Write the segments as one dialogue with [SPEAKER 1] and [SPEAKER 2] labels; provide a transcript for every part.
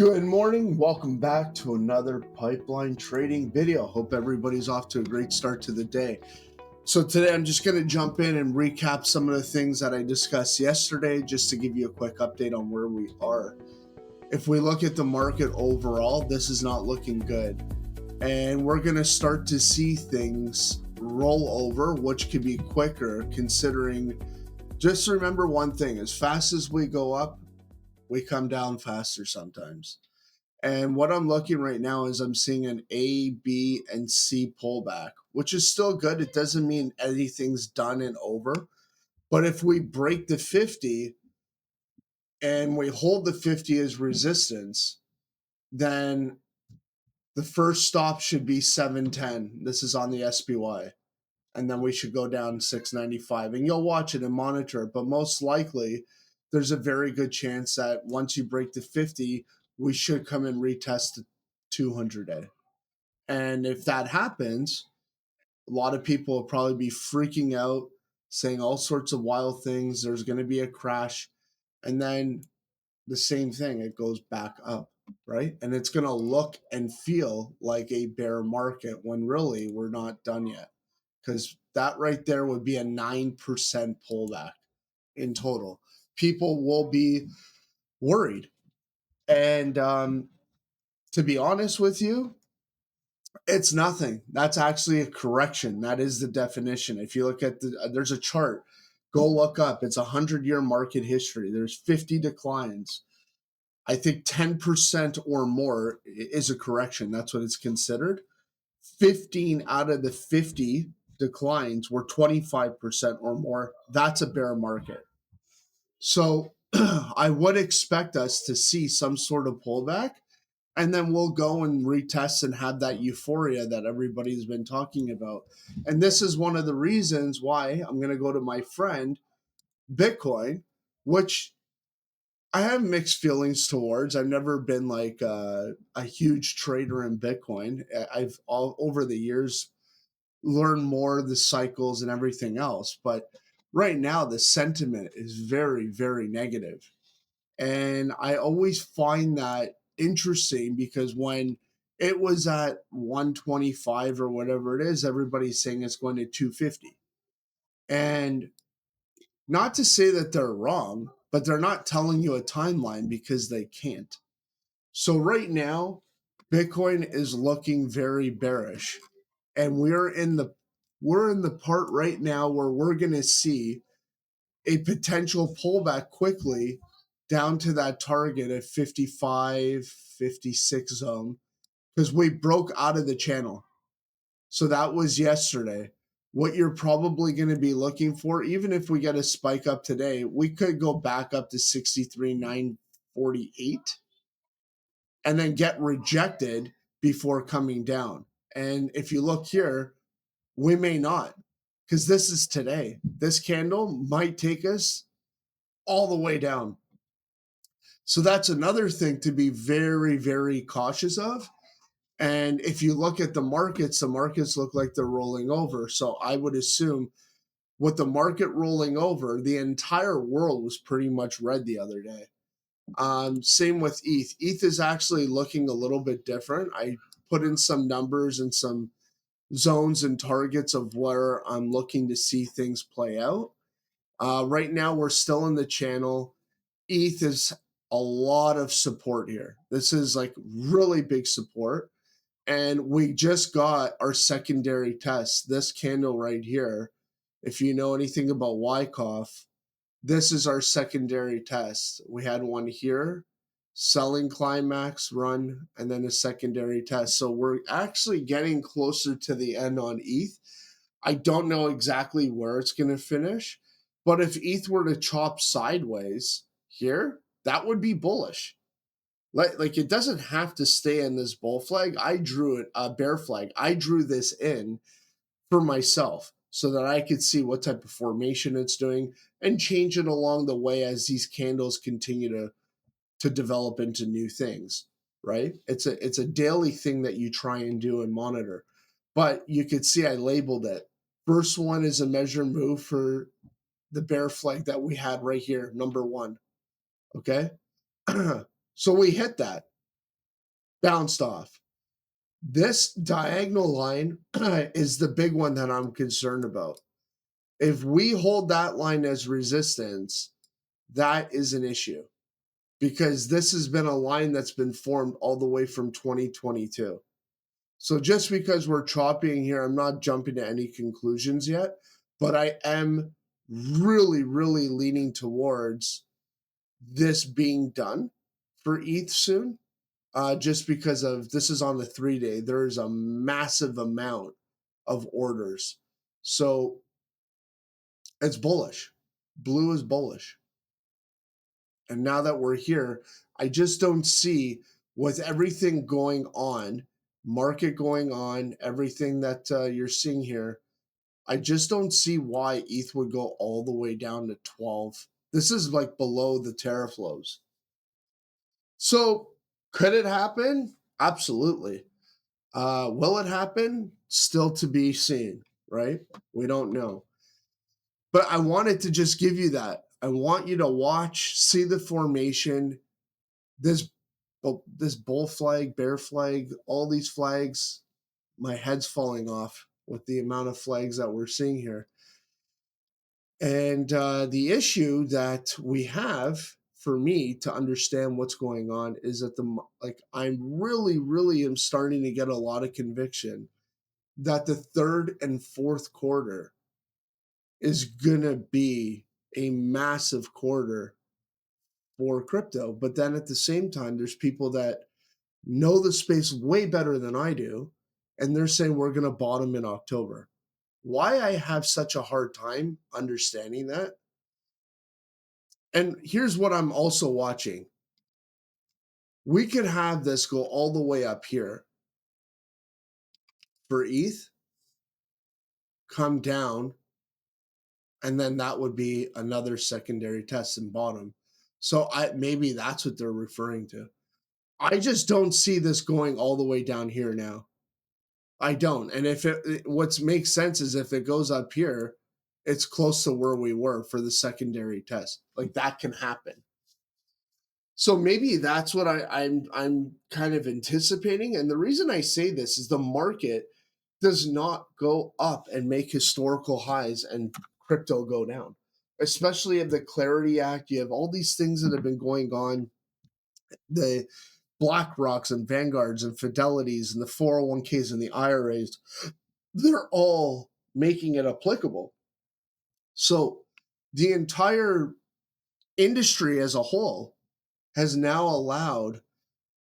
[SPEAKER 1] Good morning. Welcome back to another pipeline trading video. Hope everybody's off to a great start to the day. So today I'm just going to jump in and recap some of the things that I discussed yesterday just to give you a quick update on where we are. If we look at the market overall, this is not looking good. And we're going to start to see things roll over, which could be quicker considering, just remember one thing, as fast as we go up, we come down faster sometimes. And what I'm looking right now is I'm seeing an A, B, and C pullback, which is still good. It doesn't mean anything's done and over. But if we break the 50 and we hold the 50 as resistance, then the first stop should be 710. This is on the SPY. And then we should go down 695. And you'll watch it and monitor it. But most likely, there's a very good chance that once you break the 50, we should come and retest the 200-day. And if that happens, a lot of people will probably be freaking out, saying all sorts of wild things. There's going to be a crash. And then the same thing, it goes back up, right? And it's going to look and feel like a bear market when really we're not done yet. Because that right there would be a 9% pullback in total. People will be worried. And to be honest with you, it's nothing. That's actually a correction. That is the definition. If you look at there's a chart. Go look up. It's 100-year market history. There's 50 declines. I think 10% or more is a correction. That's what it's considered. 15 out of the 50 declines were 25% or more. That's a bear market. So I would expect us to see some sort of pullback, and then we'll go and retest and have that euphoria that everybody's been talking about. And this is one of the reasons why I'm going to go to my friend Bitcoin, which I have mixed feelings towards. I've never been like a huge trader in Bitcoin. I've all over the years learned more of the cycles and everything else. But right now, the sentiment is very, very negative. And I always find that interesting because when it was at 125 or whatever it is, everybody's saying it's going to 250. And not to say that they're wrong, but they're not telling you a timeline because they can't. So right now, Bitcoin is looking very bearish. And we're in the part right now where we're going to see a potential pullback quickly down to that target at 55, 56 zone because we broke out of the channel. So that was yesterday. What you're probably going to be looking for, even if we get a spike up today, we could go back up to 63,948 and then get rejected before coming down. And if you look here, we may not, because this is today. This candle might take us all the way down. So that's another thing to be very, very cautious of. And if you look at the markets look like they're rolling over. So I would assume with the market rolling over, the entire world was pretty much red the other day. Same with ETH. ETH is actually looking a little bit different. I put in some numbers and some zones and targets of where I'm looking to see things play out. Right now, we're still in the channel. ETH is a lot of support here. This is like really big support. And we just got our secondary test. This candle right here, if you know anything about Wyckoff, this is our secondary test. We had one here, selling climax run, and then a secondary test. So we're actually getting closer to the end on ETH. I don't know exactly where it's going to finish, but if ETH were to chop sideways here, that would be bullish. Like it doesn't have to stay in this bull flag. I drew it, a bear flag. I drew this in for myself so that I could see what type of formation it's doing and change it along the way as these candles continue to develop into new things, right? It's a daily thing that you try and do and monitor. But you could see I labeled it. First one is a measure move for the bear flag that we had right here, number one. Okay. So we hit that. bounced off. This diagonal line is the big one that I'm concerned about. If we hold that line as resistance, that is an issue because this has been a line that's been formed all the way from 2022. So just because we're chopping here, I'm not jumping to any conclusions yet, but I am really, really leaning towards this being done for ETH soon. Just because of this is on the 3-day, there is a massive amount of orders. So it's bullish. Blue is bullish. And now that we're here, I just don't see, with everything going on, market going on, everything that you're seeing here, I just don't see why ETH would go all the way down to 12. This is like below the tariff lows. So could it happen? Absolutely. Will it happen? Still to be seen, right? We don't know. But I wanted to just give you that. I want you to watch, see the formation, this bull flag, bear flag, all these flags. My head's falling off with the amount of flags that we're seeing here. And the issue that we have for me to understand what's going on is that I'm really am starting to get a lot of conviction that the third and fourth quarter is gonna be a massive quarter for crypto. But then at the same time, there's people that know the space way better than I do, and they're saying we're gonna bottom in October. Why I have such a hard time understanding that. And here's what I'm also watching. We could have this go all the way up here for ETH, come down, and then that would be another secondary test and bottom. So maybe that's what they're referring to. I just don't see this going all the way down here now. I don't. And if what makes sense is if it goes up here, it's close to where we were for the secondary test. Like that can happen. So maybe that's what I'm kind of anticipating. And the reason I say this is the market does not go up and make historical highs and crypto go down. Especially if the Clarity Act, you have all these things that have been going on, the BlackRocks and Vanguards and Fidelities and the 401ks and the IRAs, they're all making it applicable. So the entire industry as a whole has now allowed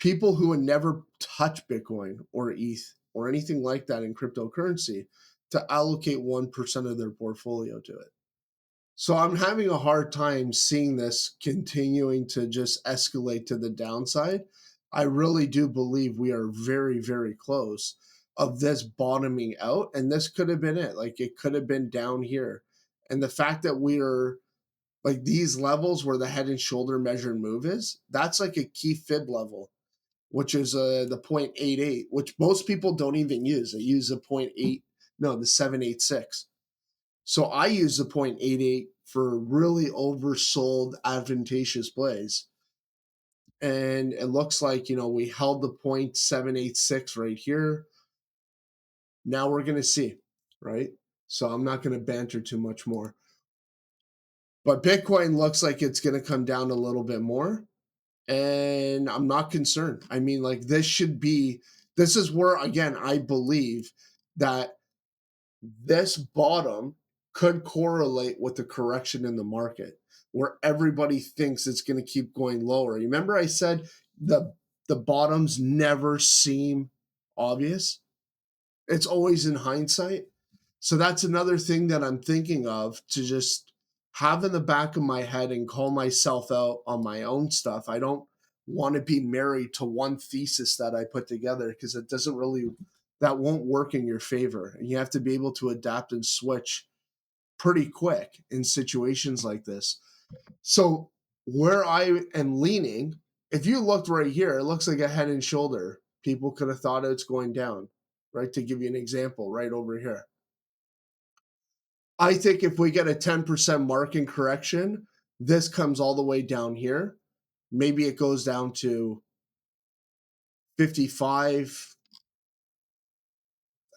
[SPEAKER 1] people who would never touch Bitcoin or ETH or anything like that in cryptocurrency to allocate 1% of their portfolio to it. So I'm having a hard time seeing this continuing to just escalate to the downside. I really do believe we are very, very close of this bottoming out. And this could have been it. Like it could have been down here. And the fact that we are like these levels where the head and shoulder measured move is, that's like a key fib level, which is the 0.88, which most people don't even use. They use the 0.8, no, the 786. So I use the 0.88 for really oversold advantageous plays. And it looks like, we held the 0.786 right here. Now we're going to see, right? So I'm not going to banter too much more. But Bitcoin looks like it's going to come down a little bit more. And I'm not concerned. I mean, like this is where, again, I believe that this bottom could correlate with the correction in the market where everybody thinks it's going to keep going lower. Remember I said the bottoms never seem obvious. It's always in hindsight. So that's another thing that I'm thinking of to just have in the back of my head and call myself out on my own stuff. I don't want to be married to one thesis that I put together because that won't work in your favor. And you have to be able to adapt and switch pretty quick in situations like this. So where I am leaning, if you looked right here, it looks like a head and shoulder. People could have thought it's going down, right? To give you an example, right over here. I think if we get a 10% marking correction, this comes all the way down here. Maybe it goes down to 55.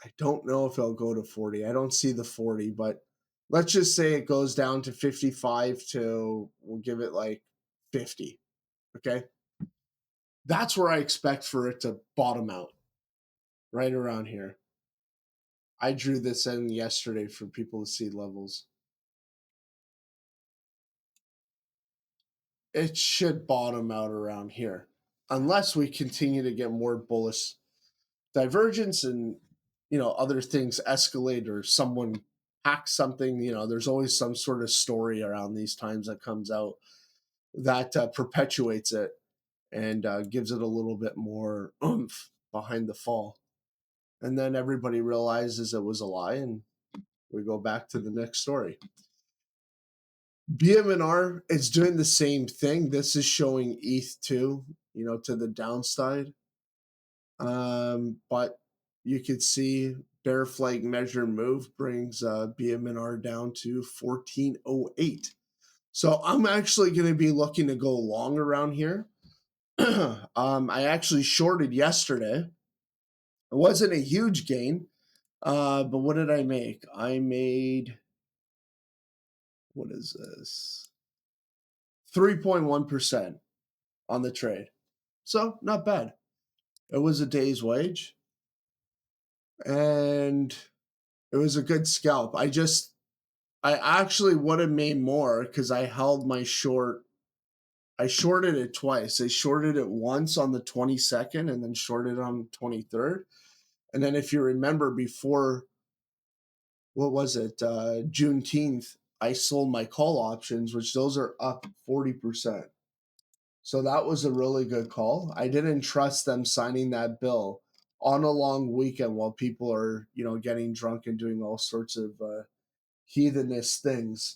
[SPEAKER 1] I don't know if it'll go to 40. I don't see the 40, but let's just say it goes down to 55 to, we'll give it like 50. Okay. That's where I expect for it to bottom out, right around here. I drew this in yesterday for people to see levels. It should bottom out around here, unless we continue to get more bullish divergence and other things escalate or someone hacks something. There's always some sort of story around these times that comes out that perpetuates it and gives it a little bit more oomph behind the fall, and then everybody realizes it was a lie and we go back to the next story. BMNR is doing the same thing. This is showing ETH2, to the downside. But you could see bear flag measure move brings BMNR down to 1408. So I'm actually going to be looking to go long around here. I actually shorted yesterday. It wasn't a huge gain, but what did I make? I made, what is this? 3.1% on the trade. So not bad. It was a day's wage and it was a good scalp. I actually would have made more because I held my short. I shorted it twice. I shorted it once on the 22nd and then shorted on the 23rd. And then if you remember before, what was it, Juneteenth, I sold my call options, which those are up 40%. So that was a really good call. I didn't trust them signing that bill on a long weekend while people are, getting drunk and doing all sorts of heathenish things.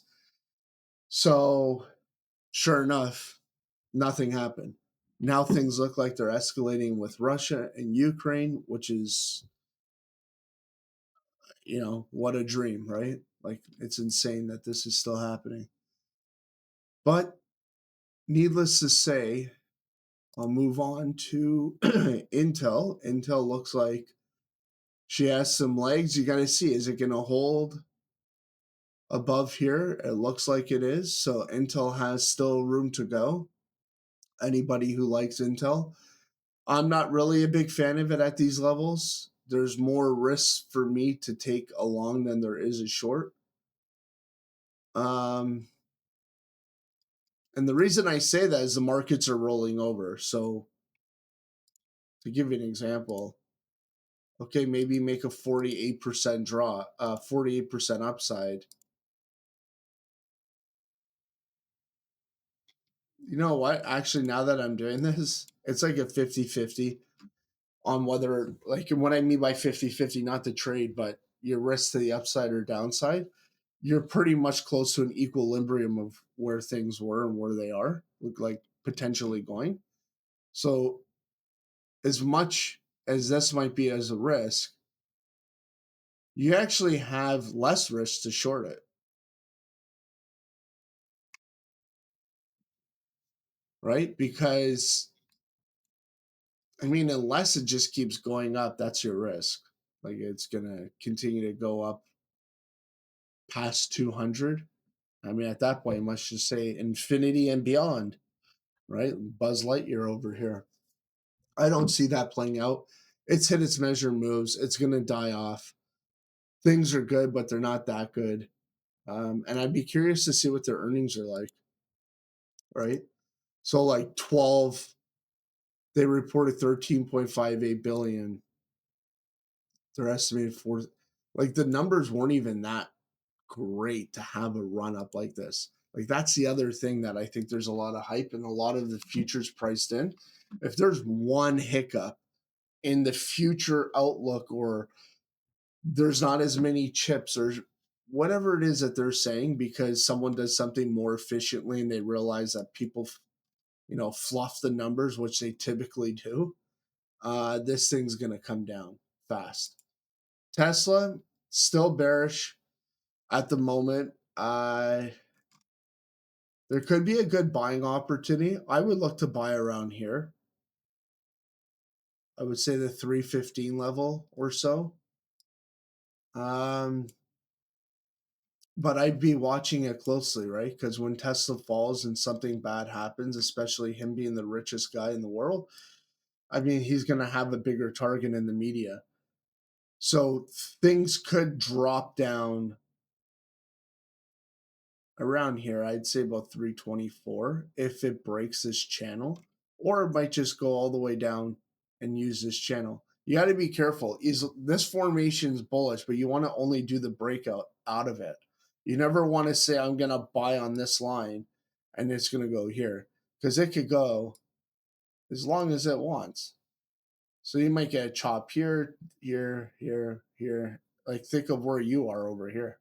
[SPEAKER 1] So sure enough, nothing happened. Now things look like they're escalating with Russia and Ukraine, which is, what a dream, right? Like, it's insane that this is still happening. But needless to say, I'll move on to Intel. Intel looks like she has some legs. You got to see, is it going to hold above here? It looks like it is. So Intel has still room to go. Anybody who likes Intel. I'm not really a big fan of it at these levels. There's more risks for me to take a long than there is a short. And the reason I say that is the markets are rolling over. So to give you an example, okay, maybe make a 48% draw, 48% upside. You know what? Actually, now that I'm doing this, it's like a 50-50 on whether, like, what I mean by 50-50, not the trade, but your risk to the upside or downside. You're pretty much close to an equilibrium of where things were and where they are, look like potentially going. So as much as this might be as a risk, you actually have less risk to short it. Right? Because, I mean, unless it just keeps going up, that's your risk. Like, it's going to continue to go up past 200. I mean, at that point, let's just say infinity and beyond, right? Buzz Lightyear over here. I don't see that playing out. It's hit its measure moves. It's going to die off. Things are good, but they're not that good. And I'd be curious to see what their earnings are like, right? So like 12, they reported 13.58 billion. They're estimated for, like, the numbers weren't even that great to have a run up like this. Like, that's the other thing that I think there's a lot of hype and a lot of the futures priced in. If there's one hiccup in the future outlook, or there's not as many chips or whatever it is that they're saying because someone does something more efficiently and they realize that people fluff the numbers, which they typically do, this thing's going to come down fast. Tesla, still bearish at the moment. There could be a good buying opportunity. I would look to buy around here. I would say the 315 level or so. But I'd be watching it closely, right? Because when Tesla falls and something bad happens, especially him being the richest guy in the world, I mean, he's going to have a bigger target in the media. So things could drop down around here. I'd say about 324 if it breaks this channel, or it might just go all the way down and use this channel. You got to be careful. This formation is bullish, but you want to only do the breakout out of it. You never want to say, I'm going to buy on this line and it's going to go here, because it could go as long as it wants. So you might get a chop here, here, here, here. Like, think of where you are over here,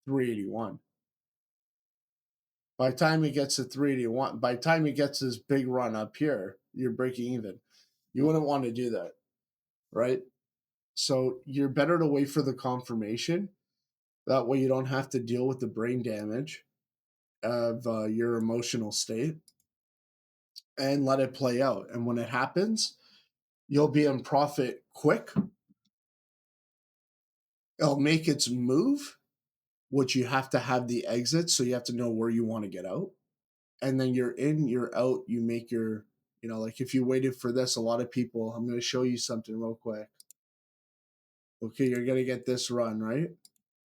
[SPEAKER 1] 381. By the time it gets to 381, by the time it gets this big run up here, you're breaking even. You wouldn't want to do that, right? So you're better to wait for the confirmation. That way you don't have to deal with the brain damage of your emotional state, and let it play out. And when it happens, you'll be in profit quick. It'll make its move, which you have to have the exit. So you have to know where you want to get out. And then you're in, you're out, you make your, like if you waited for this, a lot of people, I'm going to show you something real quick. Okay, you're going to get this run, right?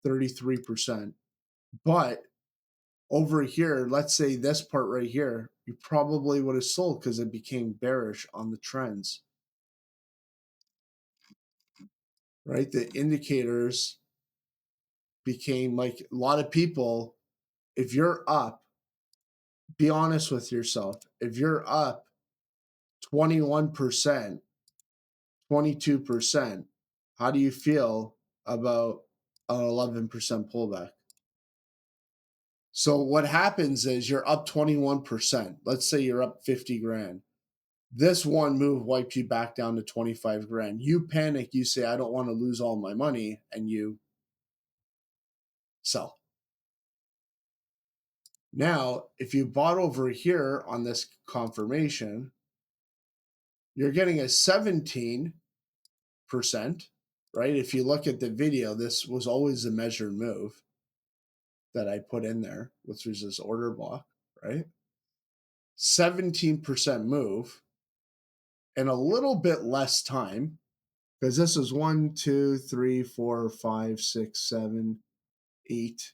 [SPEAKER 1] 33%. But over here, let's say this part right here, you probably would have sold because it became bearish on the trends, right? The indicators became like a lot of people, if you're up, be honest with yourself. If you're up 21%, 22%, how do you feel about an 11% pullback? So what happens is you're up 21%. Let's say you're up 50 grand. This one move wiped you back down to 25 grand. You panic, you say, I don't want to lose all my money, and you sell. Now, if you bought over here on this confirmation, you're getting a 17%, right? If you look at the video, this was always a measured move that I put in there, which was this order block, right? 17% move in a little bit less time, because this is 1, 2, 3, 4, 5, 6, 7, 8,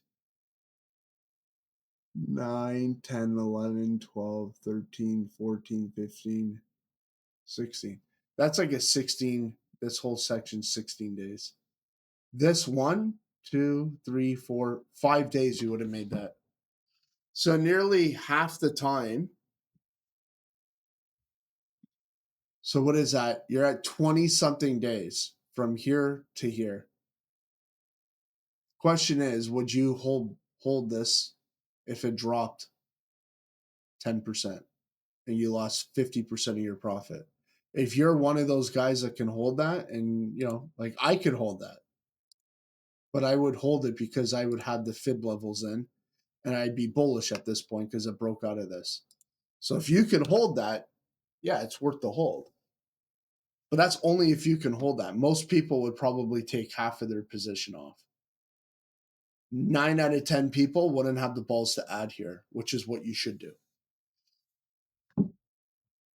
[SPEAKER 1] 9, 10, 11, 12, 13, 14, 15, 16. That's like a 16, this whole section, 16 days. This 1, 2, 3, 4, 5 days, you would have made that. So nearly half the time. So what is that? You're at 20 something days from here to here. Question is, would you hold this if it dropped 10% and you lost 50% of your profit? If you're one of those guys that can hold that, and like I could hold that, but I would hold it because I would have the fib levels in, and I'd be bullish at this point because it broke out of this. So if you can hold that, yeah, it's worth the hold. But that's only if you can hold that. Most people would probably take half of their position off. 9 out of 10 people wouldn't have the balls to add here, which is what you should do.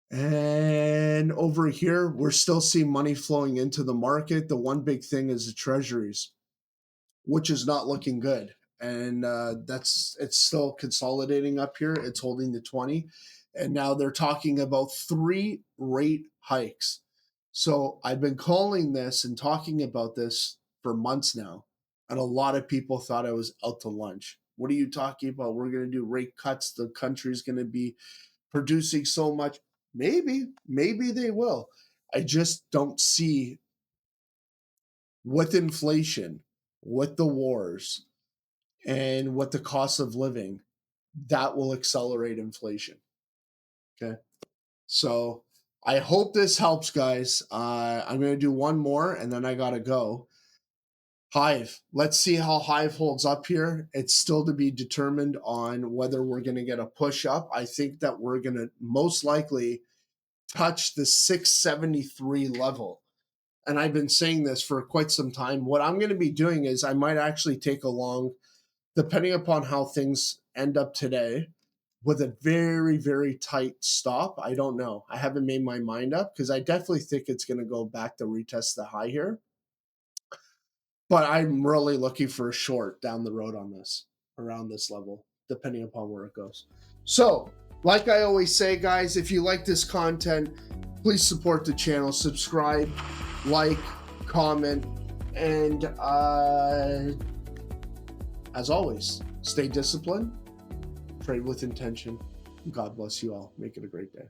[SPEAKER 1] And over here, we're still seeing money flowing into the market. The one big thing is the treasuries, which is not looking good. And it's still consolidating up here. It's holding the 20. And now they're talking about 3 rate hikes. So I've been calling this and talking about this for months now. And a lot of people thought I was out to lunch. What are you talking about? We're going to do rate cuts. The country's going to be producing so much. Maybe they will. I just don't see, with inflation, with the wars, and with the cost of living, that will accelerate inflation. Okay. So I hope this helps, guys. I'm going to do one more and then I got to go. HIVE. Let's see how HIVE holds up here. It's still to be determined on whether we're going to get a push up. I think that we're going to most likely touch the 673 level. And I've been saying this for quite some time. What I'm going to be doing is I might actually take a long, depending upon how things end up today, with a very, very tight stop. I don't know. I haven't made my mind up because I definitely think it's going to go back to retest the high here. But I'm really looking for a short down the road on this, around this level, depending upon where it goes. So, like I always say, guys, if you like this content, please support the channel, subscribe, like, comment, and as always, stay disciplined, trade with intention. God bless you all. Make it a great day.